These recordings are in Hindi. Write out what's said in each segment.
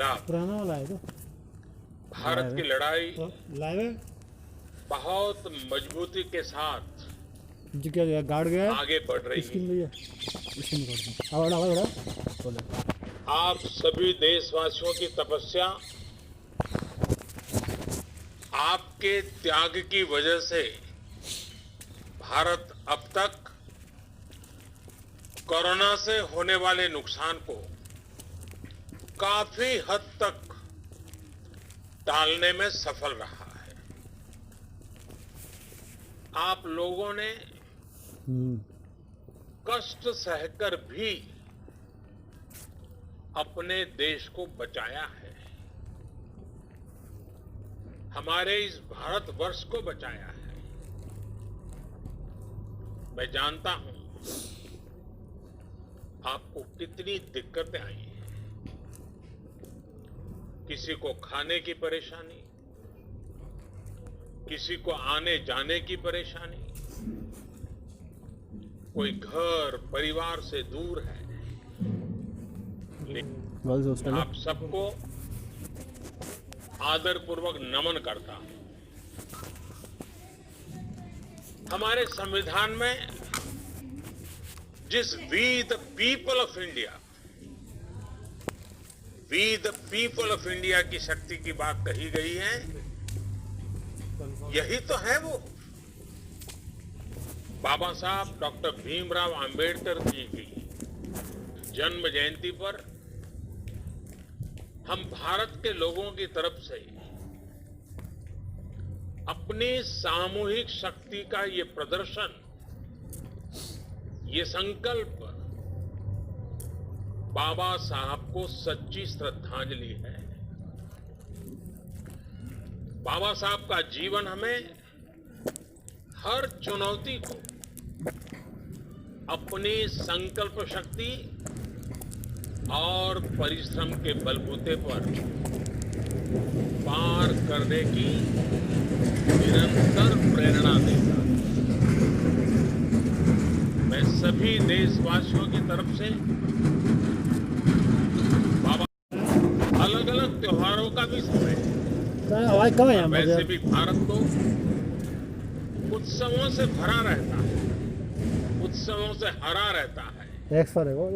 खिलाफ पुराना वाला है तो भारत की लड़ाई तो लाइव है बहुत मजबूती के साथ जी। क्या गाड़ गया है? आगे बढ़ रही स्किन है। भैया स्किन कर दो। आवड़ा आवड़ा बोले आप सभी देशवासियों की तपस्या, आपके त्याग की वजह से भारत अब तक कोरोना से होने वाले नुकसान को काफी हद तक टालने में सफल रहा है। आप लोगों ने कष्ट सहकर भी अपने देश को बचाया है, हमारे इस भारतवर्ष को बचाया है। मैं जानता हूं आपको कितनी दिक्कतें आई हैं। किसी को खाने की परेशानी, किसी को आने जाने की परेशानी, कोई घर परिवार से दूर है। आप सबको आदरपूर्वक नमन करता हूं। हमारे संविधान में जिस we the people of India, we the people of India की शक्ति की बात कही गई है, यही तो है वो। बाबा साहब डॉक्टर भीमराव अंबेडकर जी की जन्म जयंती पर हम भारत के लोगों की तरफ से अपनी सामूहिक शक्ति का ये प्रदर्शन, ये संकल्प बाबा साहब को सच्ची श्रद्धांजलि है। बाबा साहब का जीवन हमें हर चुनौती को अपनी संकल्प शक्ति और परिश्रम के बलबूते पर पार करने की निरंतर प्रेरणा देता है। मैं सभी देशवासियों की तरफ से बाबा अलग अलग त्योहारों का भी समय है। आवाज कम है वैसे भी भारत तो उत्सवों से भरा रहता है, उत्सवों से हरा रहता है,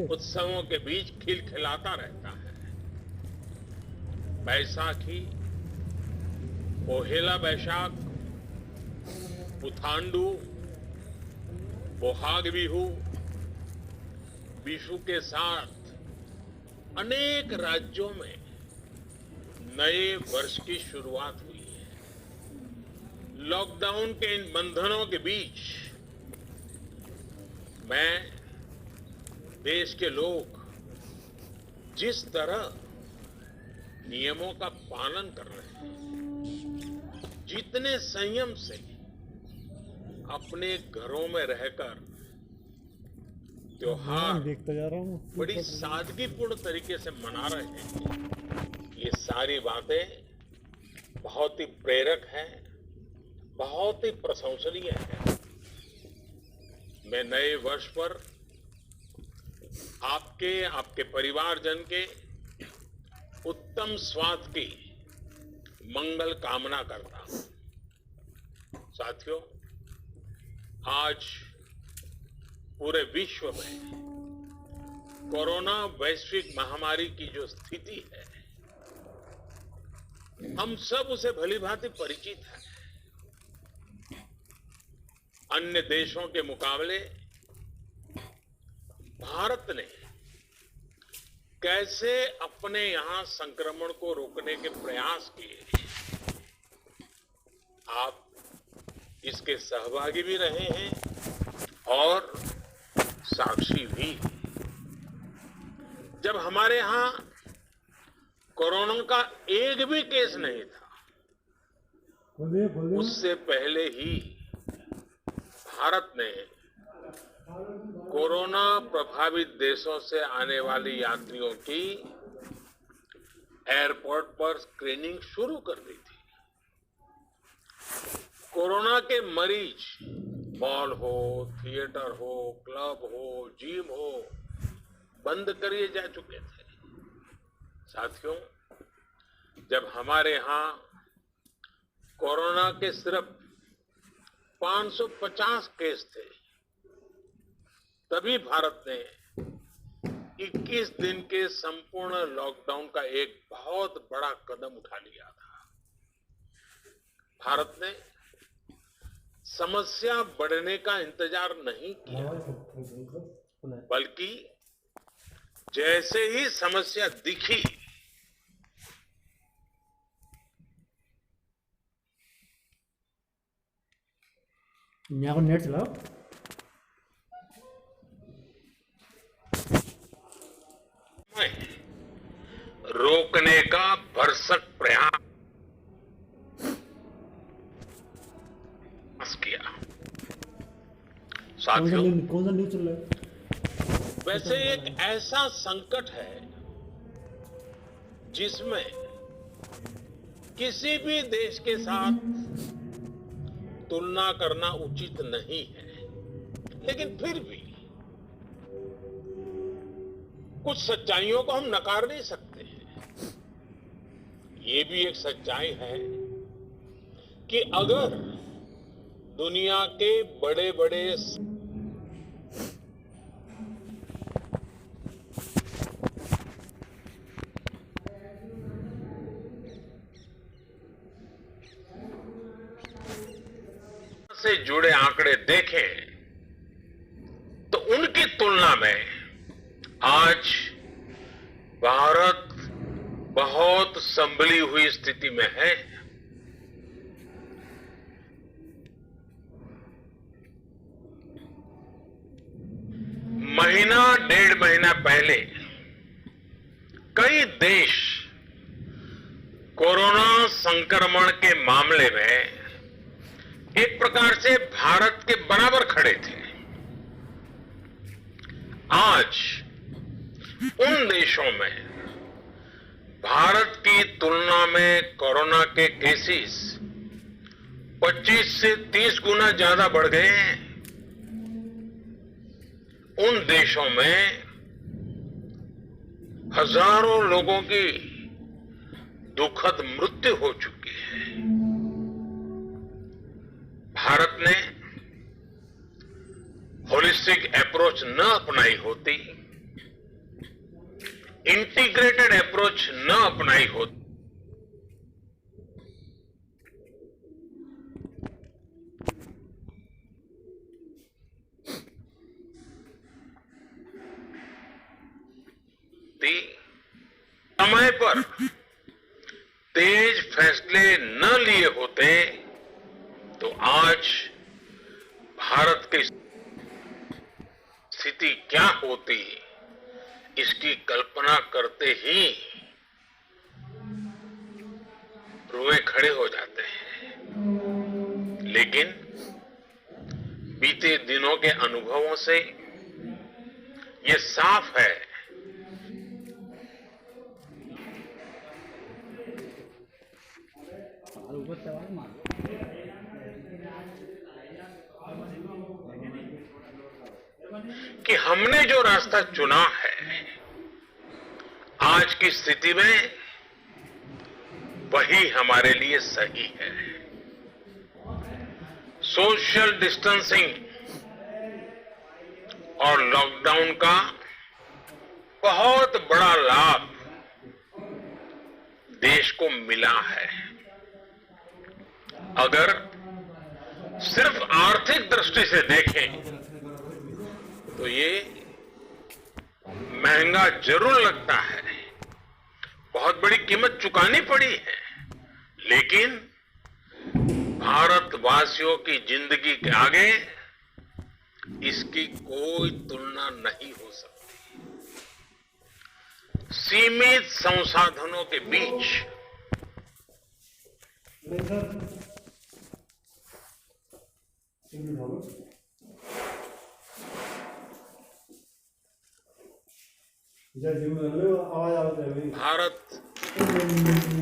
उत्सवों के बीच खिलखिलाता रहता है। बैसाखी, पोहेला बैशाख, पुथांडू, बोहाग बिहू, विशु के साथ अनेक राज्यों में नए वर्ष की शुरुआत हुई है। लॉकडाउन के इन बंधनों के बीच मैं देश के लोग जिस तरह नियमों का पालन कर रहे हैं, जितने संयम से अपने घरों में रहकर त्योहार देखता जा रहा हूँ, बड़ी सादगीपूर्ण तरीके से मना रहे हैं, ये सारी बातें बहुत ही प्रेरक हैं, बहुत ही प्रशंसनीय है। मैं नए वर्ष पर आपके परिवारजन के उत्तम स्वास्थ्य की मंगल कामना करता हूं। साथियों, आज पूरे विश्व में कोरोना वैश्विक महामारी की जो स्थिति है, हम सब उसे भलीभांति परिचित हैं। अन्य देशों के मुकाबले भारत ने कैसे अपने यहां संक्रमण को रोकने के प्रयास किए, आप इसके सहभागी भी रहे हैं और साक्षी भी। जब हमारे यहां कोरोना का एक भी केस नहीं था, उससे पहले ही भारत ने कोरोना प्रभावित देशों से आने वाली यात्रियों की एयरपोर्ट पर स्क्रीनिंग शुरू कर दी थी। कोरोना के मरीज मॉल हो, थिएटर हो, क्लब हो, जिम हो, बंद करिए जा चुके थे। साथियों, जब हमारे यहाँ कोरोना के सिर्फ 550 केस थे, तभी भारत ने 21 दिन के संपूर्ण लॉकडाउन का एक बहुत बड़ा कदम उठा लिया था। भारत ने समस्या बढ़ने का इंतजार नहीं किया, बल्कि जैसे ही समस्या दिखी, यहाँ को नेट चलाओ। रोकने का भरसक प्रयास किया। साथियों, कौन सा न्यूज चल रहा है? वैसे एक ऐसा संकट है जिसमें किसी भी देश के साथ तुलना करना उचित नहीं है, लेकिन फिर भी कुछ सच्चाइयों को हम नकार नहीं सकते हैं। ये भी एक सच्चाई है कि अगर दुनिया के बड़े बड़े से जुड़े आंकड़े देखें तो उनकी तुलना में आज भारत बहुत संभली हुई स्थिति में है। महीना डेढ़ महीना पहले कई देश कोरोना संक्रमण के मामले में एक प्रकार से भारत के बराबर खड़े थे। आज उन देशों में भारत की तुलना में कोरोना के केसेस 25 से 30 गुना ज्यादा बढ़ गए हैं। उन देशों में हजारों लोगों की दुखद मृत्यु हो चुकी है। भारत ने होलिस्टिक अप्रोच न अपनाई होती, इंटीग्रेटेड अप्रोच न अपनाई होती, समय पर तेज फैसले न लिए होते तो आज भारत की स्थिति क्या होती, इसकी कल्पना करते ही रुए खड़े हो जाते हैं। लेकिन बीते दिनों के अनुभवों से ये साफ है कि हमने जो रास्ता चुना है आज की स्थिति में वही हमारे लिए सही है। सोशल डिस्टेंसिंग और लॉकडाउन का बहुत बड़ा लाभ देश को मिला है। अगर सिर्फ आर्थिक दृष्टि से देखें तो ये महंगा जरूर लगता है, बहुत बड़ी कीमत चुकानी पड़ी है, लेकिन भारतवासियों की जिंदगी के आगे इसकी कोई तुलना नहीं हो सकती। सीमित संसाधनों के बीच भारत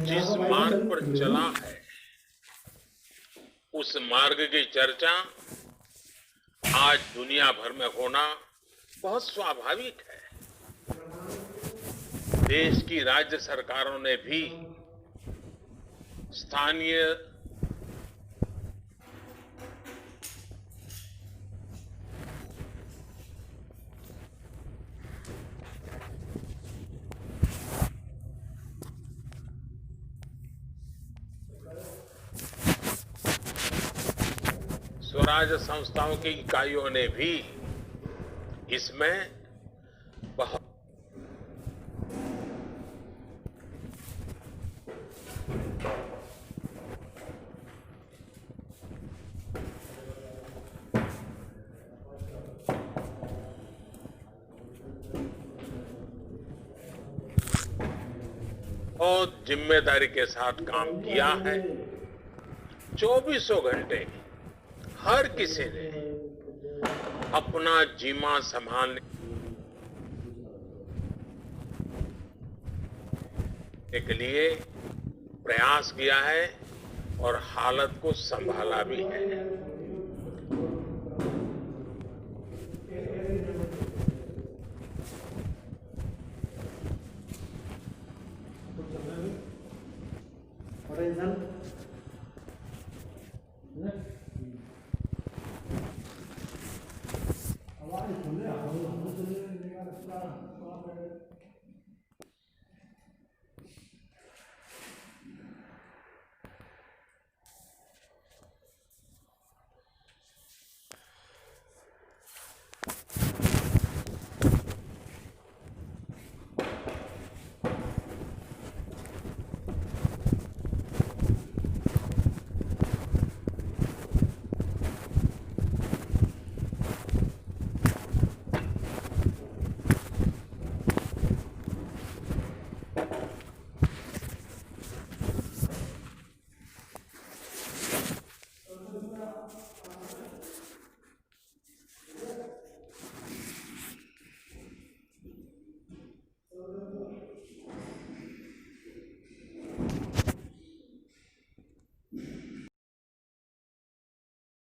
जिस मार्ग पर चला है उस मार्ग की चर्चा आज दुनिया भर में होना बहुत स्वाभाविक है। देश की राज्य सरकारों ने भी स्थानीय स्वराज संस्थाओं की इकाइयों ने भी इसमें बहुत जिम्मेदारी के साथ काम किया है। 24 घंटे हर किसी ने अपना जीमा संभालने के लिए प्रयास किया है और हालत को संभाला भी है।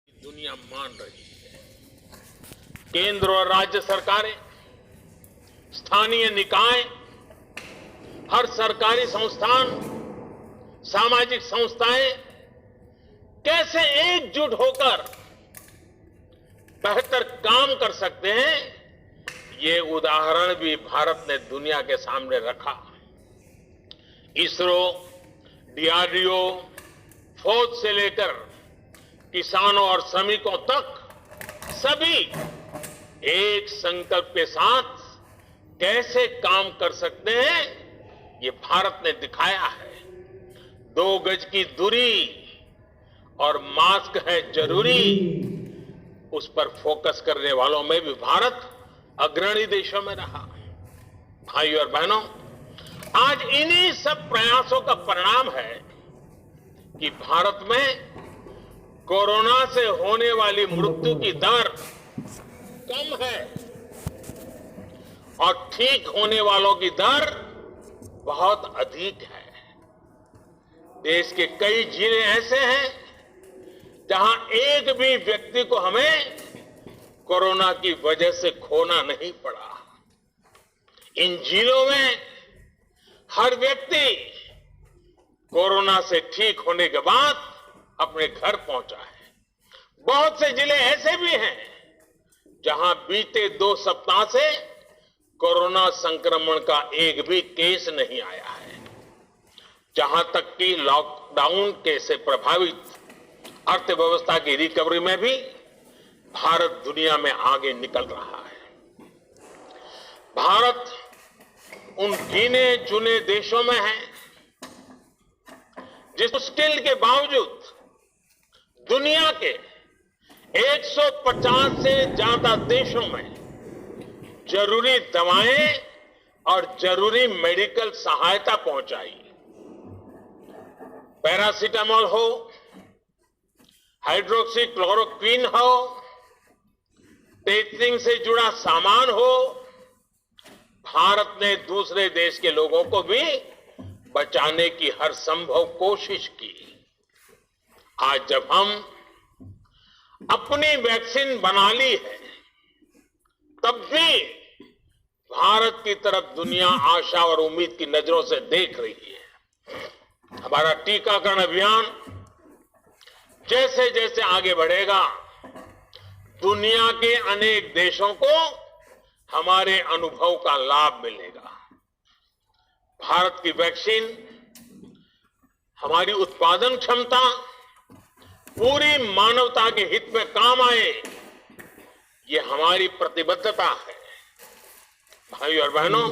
दुनिया मान रही है। केंद्र और राज्य सरकारें, स्थानीय निकाय, हर सरकारी संस्थान, सामाजिक संस्थाएं कैसे एकजुट होकर बेहतर काम कर सकते हैं, ये उदाहरण भी भारत ने दुनिया के सामने रखा। इसरो, डीआरडीओ, फौज से लेकर किसानों और श्रमिकों तक सभी एक संकल्प के साथ कैसे काम कर सकते हैं, ये भारत ने दिखाया है। 2 गज की दूरी और मास्क है जरूरी, उस पर फोकस करने वालों में भी भारत अग्रणी देशों में रहा। भाइयों और बहनों, आज इन्हीं सब प्रयासों का परिणाम है कि भारत में कोरोना से होने वाली मृत्यु की दर कम है और ठीक होने वालों की दर बहुत अधिक है। देश के कई जिले ऐसे हैं जहां एक भी व्यक्ति को हमें कोरोना की वजह से खोना नहीं पड़ा। इन जिलों में हर व्यक्ति कोरोना से ठीक होने के बाद अपने घर पहुंचा है। बहुत से जिले ऐसे भी हैं जहां बीते 2 सप्ताह से कोरोना संक्रमण का एक भी केस नहीं आया है। जहां तक कि लॉकडाउन के से प्रभावित अर्थव्यवस्था की रिकवरी में भी भारत दुनिया में आगे निकल रहा है। भारत उन गिने चुने देशों में है जिस मुश्किल के बावजूद दुनिया के 150 से ज्यादा देशों में जरूरी दवाएं और जरूरी मेडिकल सहायता पहुंचाई। पैरासीटामोल हो, हाइड्रोक्सी क्लोरोक्विन हो, टेस्टिंग से जुड़ा सामान हो, भारत ने दूसरे देश के लोगों को भी बचाने की हर संभव कोशिश की। आज जब हम अपनी वैक्सीन बना ली है, तब भी भारत की तरफ दुनिया आशा और उम्मीद की नजरों से देख रही है। हमारा टीकाकरण अभियान जैसे जैसे आगे बढ़ेगा, दुनिया के अनेक देशों को हमारे अनुभव का लाभ मिलेगा। भारत की वैक्सीन, हमारी उत्पादन क्षमता पूरी मानवता के हित में काम आए, ये हमारी प्रतिबद्धता है। भाइयों और बहनों,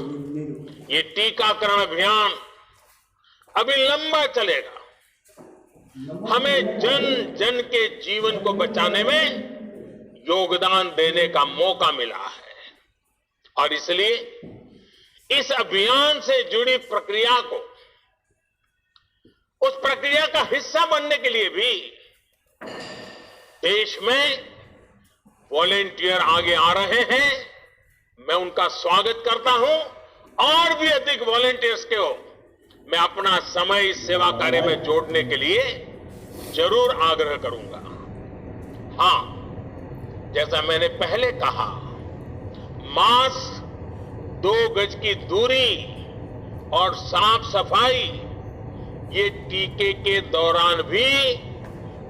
ये टीकाकरण अभियान अभी लंबा चलेगा। हमें जन जन के जीवन को बचाने में योगदान देने का मौका मिला है और इसलिए इस अभियान से जुड़ी प्रक्रिया को, उस प्रक्रिया का हिस्सा बनने के लिए भी देश में वॉलेंटियर आगे आ रहे हैं। मैं उनका स्वागत करता हूं और भी अधिक वॉलेंटियर्स को मैं अपना समय इस सेवा कार्य में जोड़ने के लिए जरूर आग्रह करूंगा। हां, जैसा मैंने पहले कहा, मास्क, 2 गज की दूरी और साफ सफाई ये टीके के दौरान भी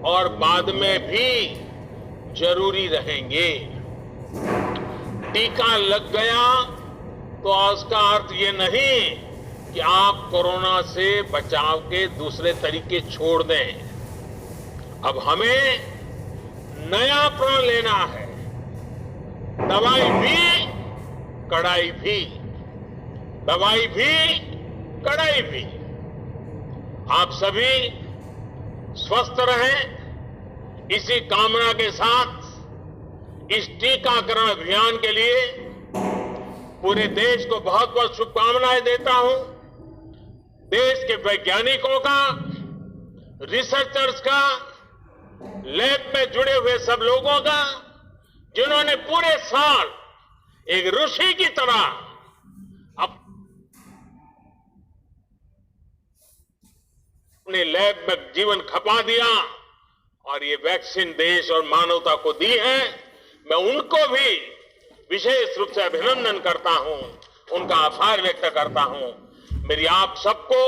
और बाद में भी जरूरी रहेंगे। टीका लग गया तो उसका अर्थ ये नहीं कि आप कोरोना से बचाव के दूसरे तरीके छोड़ दें। अब हमें नया प्रण लेना है। दवाई भी, कड़ाई भी। दवाई भी, कड़ाई भी। आप सभी स्वस्थ रहें, इसी कामना के साथ इस टीकाकरण अभियान के लिए पूरे देश को बहुत बहुत शुभकामनाएं देता हूं। देश के वैज्ञानिकों का, रिसर्चर्स का, लैब में जुड़े हुए सब लोगों का, जिन्होंने पूरे साल एक ऋषि की तरह अपने लैब में जीवन खपा दिया और ये वैक्सीन देश और मानवता को दी है। मैं उनको भी विशेष रूप से अभिनंदन करता हूं, उनका आभार व्यक्त करता हूं। मेरी आप सबको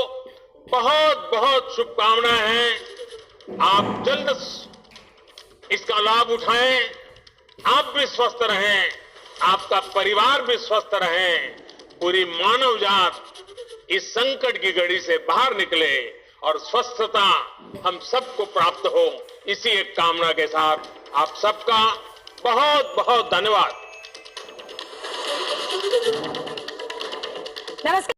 बहुत बहुत शुभकामनाएं हैं। आप जल्द इसका लाभ उठाएं, आप भी स्वस्थ रहें, आपका परिवार भी स्वस्थ रहे, पूरी मानव जात इस संकट की घड़ी से बाहर निकले और स्वस्थता हम सबको प्राप्त हो। इसी एक कामना के साथ आप सबका बहुत बहुत धन्यवाद। नमस्कार।